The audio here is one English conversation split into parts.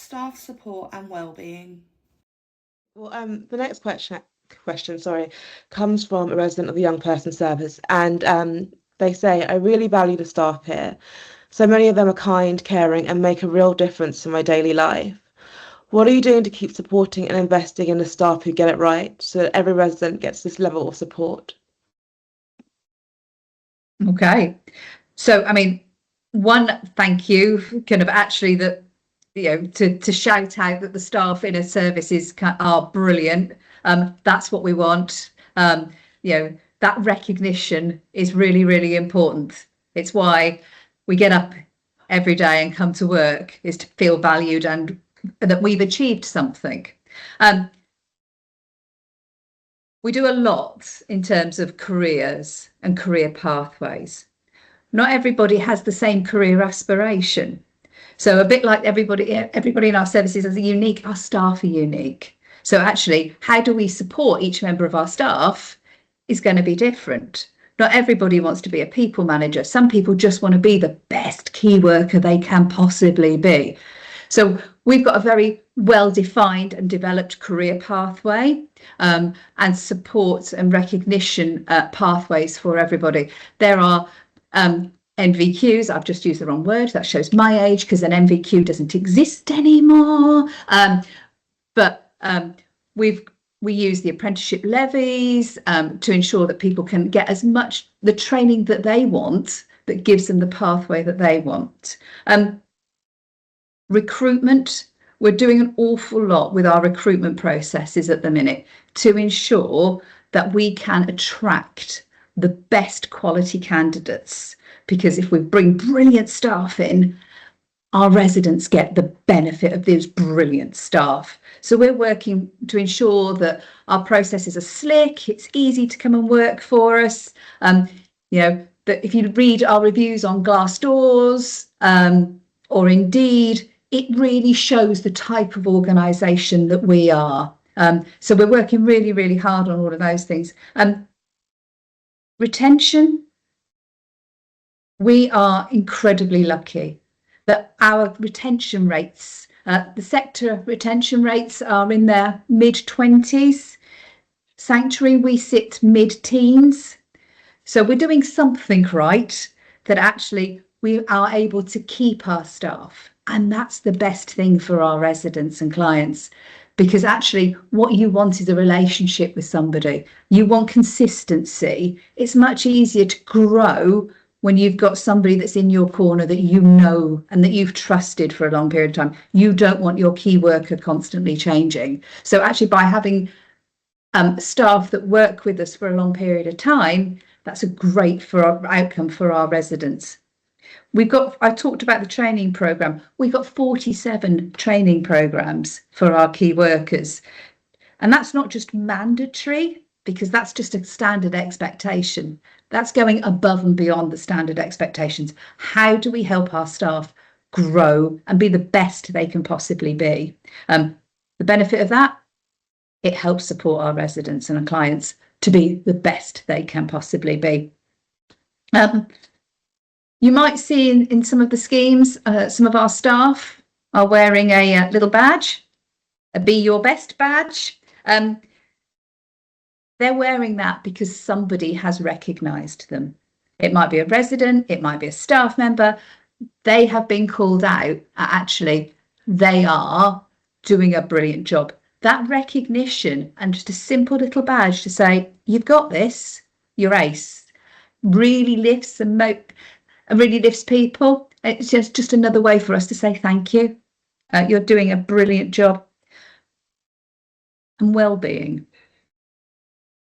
staff support and wellbeing? Well, the next question, sorry, comes from a resident of the Young Person Service, and they say, I really value the staff here. So many of them are kind, caring, and make a real difference in my daily life. What are you doing to keep supporting and investing in the staff who get it right, so that every resident gets this level of support? Okay, so I mean, one, thank you, kind of actually that, to shout out that the staff in a service are brilliant. That's what we want. That recognition is really, really important. It's why we get up every day and come to work, is to feel valued and that we've achieved something. We do a lot in terms of careers and career pathways. Not everybody has the same career aspiration. So a bit like everybody in our services is unique, our staff are unique. So actually, how do we support each member of our staff is going to be different. Not everybody wants to be a people manager. Some people just want to be the best key worker they can possibly be. So we've got a very well-defined and developed career pathway and support and recognition pathways for everybody. There are NVQs, I've just used the wrong word, that shows my age because an NVQ doesn't exist anymore. But we use the apprenticeship levies to ensure that people can get as much the training that they want that gives them the pathway that they want. Recruitment, we're doing an awful lot with our recruitment processes at the minute to ensure that we can attract the best quality candidates, because if we bring brilliant staff in, our residents get the benefit of those brilliant staff. So we're working to ensure that our processes are slick, it's easy to come and work for us. That if you read our reviews on Glassdoors or Indeed, it really shows the type of organisation that we are. So we're working really, really hard on all of those things. Retention, we are incredibly lucky that our retention rates, the sector retention rates are in their mid-20s. Sanctuary, we sit mid-teens. So we're doing something right, that actually we are able to keep our staff. And that's the best thing for our residents and clients, because actually what you want is a relationship with somebody. You want consistency. It's much easier to grow when you've got somebody that's in your corner that you know and that you've trusted for a long period of time. You don't want your key worker constantly changing. So actually by having staff that work with us for a long period of time, that's a great outcome for our residents. I talked about the training programme. We've got 47 training programmes for our key workers. And that's not just mandatory, because that's just a standard expectation. That's going above and beyond the standard expectations. How do we help our staff grow and be the best they can possibly be? The benefit of that, it helps support our residents and our clients to be the best they can possibly be. You might see in some of the schemes, some of our staff are wearing a little badge, a Be Your Best badge. They're wearing that because somebody has recognised them. It might be a resident, it might be a staff member. They have been called out. Actually, they are doing a brilliant job. That recognition and just a simple little badge to say, you've got this, you're ace, really lifts really lifts people. It's just another way for us to say thank you. You're doing a brilliant job. And wellbeing.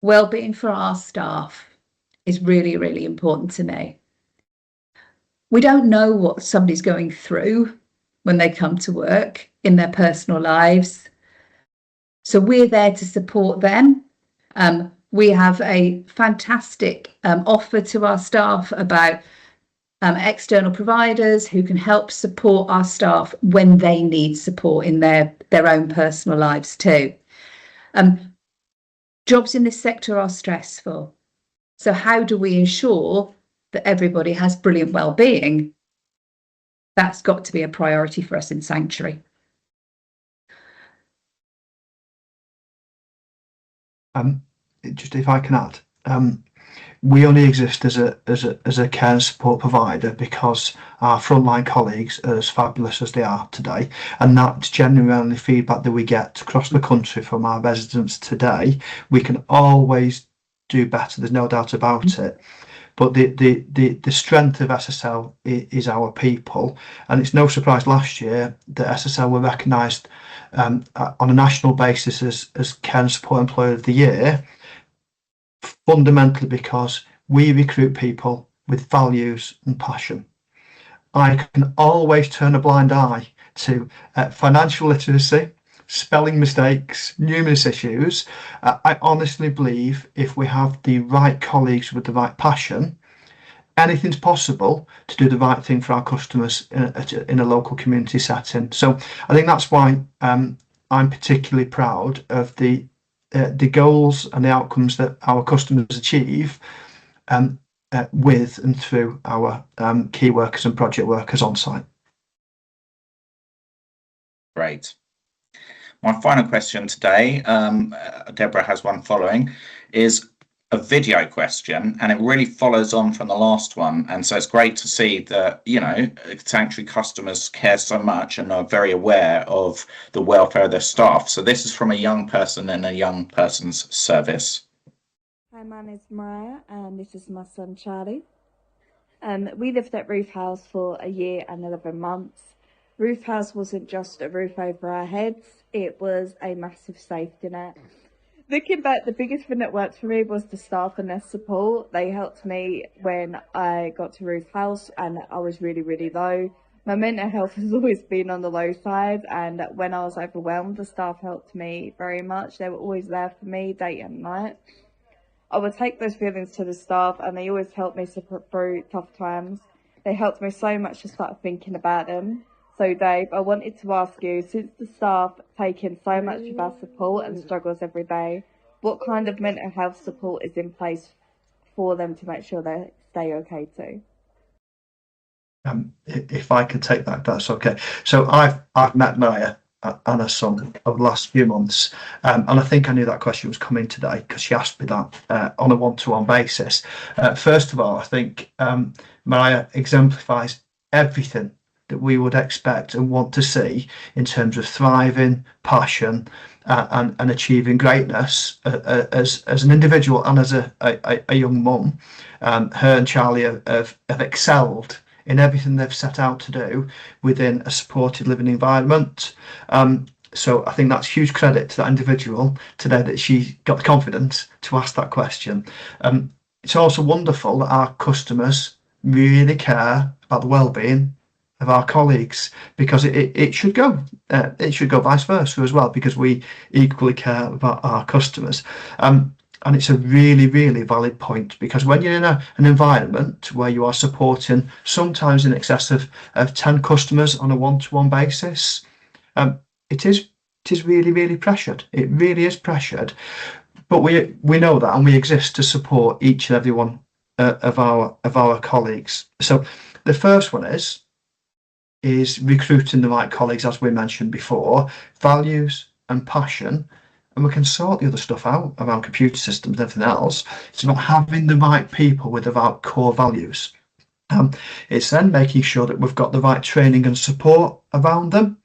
Wellbeing for our staff is really, really important to me. We don't know what somebody's going through when they come to work in their personal lives. So we're there to support them. We have a fantastic offer to our staff about external providers who can help support our staff when they need support in their own personal lives too. Jobs in this sector are stressful. So how do we ensure that everybody has brilliant well-being? That's got to be a priority for us in Sanctuary. Just if I can add, we only exist as a care and support provider because our frontline colleagues are as fabulous as they are today, and that's genuinely feedback that we get across the country from our residents today. We can always do better. There's no doubt about it. But the strength of SSL is our people, and it's no surprise last year that SSL were recognised on a national basis as Care and Support Employer of the Year, fundamentally because we recruit people with values and passion. I can always turn a blind eye to financial literacy, spelling mistakes, numerous issues. I honestly believe if we have the right colleagues with the right passion, anything's possible to do the right thing for our customers in a local community setting. So I think that's why I'm particularly proud of the goals and the outcomes that our customers achieve with and through our key workers and project workers on site. Great. My final question today, Deborah has one following, is a video question, and it really follows on from the last one. And so it's great to see that, you know, Sanctuary customers care so much and are very aware of the welfare of their staff. So this is from a young person in a young person's service. Hi, my name is Mariah, and this is my son Charlie. We lived at Roof House for a year and 11 months. Roof House wasn't just a roof over our heads, it was a massive safety net. Looking back, the biggest thing that worked for me was the staff and their support. They helped me when I got to Roof House and I was really, really low. My mental health has always been on the low side, and when I was overwhelmed, the staff helped me very much. They were always there for me day and night. I would take those feelings to the staff, and they always helped me through tough times. They helped me so much to start thinking about them. So Dave, I wanted to ask you, since the staff take in so much of our support and struggles every day, what kind of mental health support is in place for them to make sure they stay okay too? If I could take that, that's okay. So I've met Maya and her son over the last few months, and I think I knew that question was coming today because she asked me that on a one-to-one basis. First of all, I think Maya exemplifies everything that we would expect and want to see in terms of thriving, passion, and achieving greatness as an individual and as a young mum. Her and Charlie have excelled in everything they've set out to do within a supported living environment. So I think that's huge credit to that individual today that she got the confidence to ask that question. It's also wonderful that our customers really care about the well-being of our colleagues, because it should go vice versa as well, because we equally care about our customers. And it's a really, really valid point, because when you're in an environment where you are supporting sometimes in excess of 10 customers on a one-to-one basis, it is really, really pressured. It really is pressured. But we know that, and we exist to support each and every one of our colleagues. So the first one is recruiting the right colleagues, as we mentioned before, values and passion, and we can sort the other stuff out around computer systems and everything else. It's about having the right people with the right core values. It's then making sure that we've got the right training and support around them,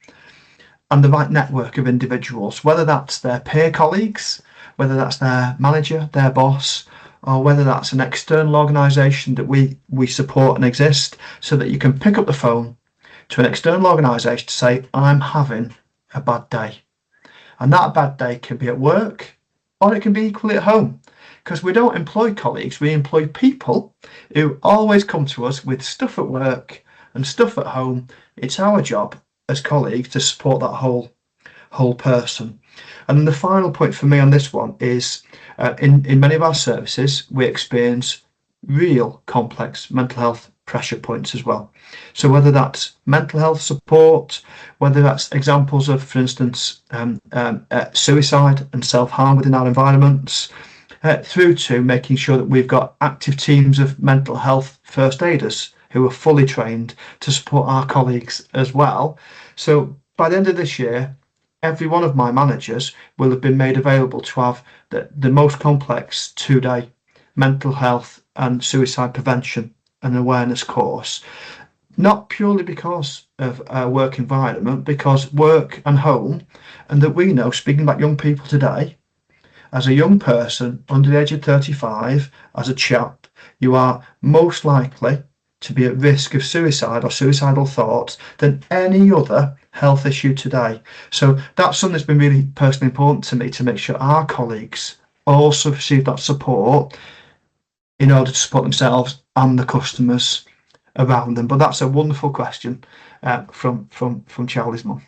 and the right network of individuals, whether that's their peer colleagues, whether that's their manager, their boss, or whether that's an external organisation that we support and exist, so that you can pick up the phone to an external organisation to say, I'm having a bad day. And that bad day can be at work, or it can be equally at home, because we don't employ colleagues, we employ people who always come to us with stuff at work and stuff at home. It's our job as colleagues to support that whole person. And then the final point for me on this one is in many of our services, we experience real complex mental health pressure points as well. So whether that's mental health support, whether that's examples of, for instance, suicide and self-harm within our environments, through to making sure that we've got active teams of mental health first aiders who are fully trained to support our colleagues as well. So by the end of this year, every one of my managers will have been made available to have the most complex 2-day mental health and suicide prevention and awareness course, not purely because of our work environment, because work and home, and that we know, speaking about young people today, as a young person under the age of 35, as a chap, you are most likely to be at risk of suicide or suicidal thoughts than any other health issue today. So that's something that's been really personally important to me, to make sure our colleagues also receive that support in order to support themselves and the customers around them. But that's a wonderful question from Charlie's mum.